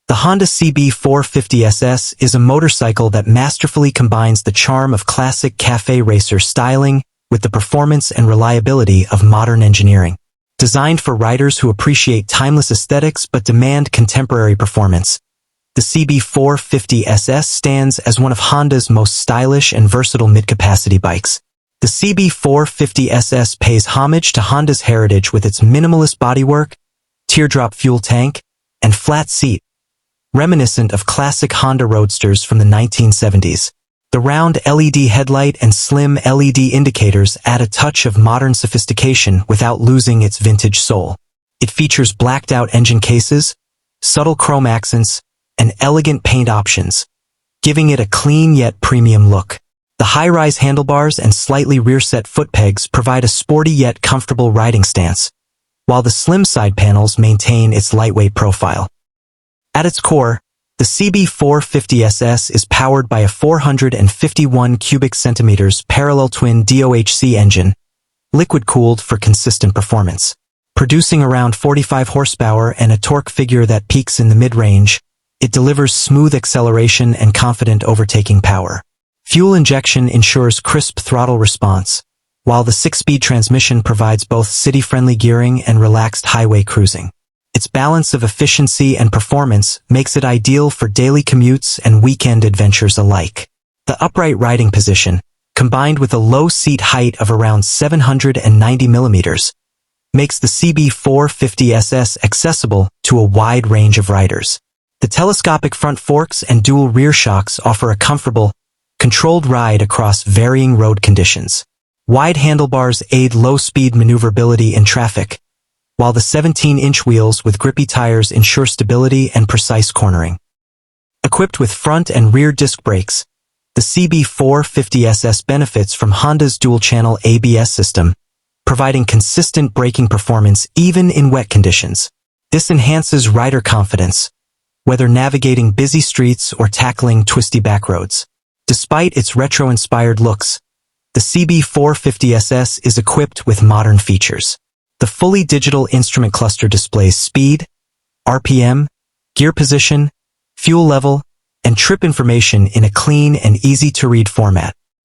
The Honda CB450 SS is a motorcycle that masterfully combines the charm of classic café racer styling with the performance and reliability of modern engineering. Designed for riders who appreciate timeless aesthetics but demand contemporary performance, the CB450 SS stands as one of Honda's most stylish and versatile mid-capacity bikes. The CB450 SS pays homage to Honda's heritage with its minimalist bodywork, teardrop fuel tank, and flat seat, reminiscent of classic Honda Roadsters from the 1970s. The round LED headlight and slim LED indicators add a touch of modern sophistication without losing its vintage soul. It features blacked-out engine cases, subtle chrome accents, and elegant paint options, giving it a clean yet premium look. The high-rise handlebars and slightly rear-set foot pegs provide a sporty yet comfortable riding stance, while the slim side panels maintain its lightweight profile. At its core, the CB450 SS is powered by a 451 cubic centimeters parallel twin DOHC engine, liquid-cooled for consistent performance. Producing around 45 horsepower and a torque figure that peaks in the mid-range, it delivers smooth acceleration and confident overtaking power. Fuel injection ensures crisp throttle response, while the 6-speed transmission provides both city-friendly gearing and relaxed highway cruising. Its balance of efficiency and performance makes it ideal for daily commutes and weekend adventures alike. The upright riding position, combined with a low seat height of around 790 millimeters, makes the CB450 SS accessible to a wide range of riders. The telescopic front forks and dual rear shocks offer a comfortable, controlled ride across varying road conditions. Wide handlebars aid low-speed maneuverability in traffic, while the 17-inch wheels with grippy tires ensure stability and precise cornering. Equipped with front and rear disc brakes, the CB450 SS benefits from Honda's dual-channel ABS system, providing consistent braking performance even in wet conditions. This enhances rider confidence, whether navigating busy streets or tackling twisty backroads. Despite its retro-inspired looks, the CB450 SS is equipped with modern features. The fully digital instrument cluster displays speed, RPM, gear position, fuel level, and trip information in a clean and easy-to-read format.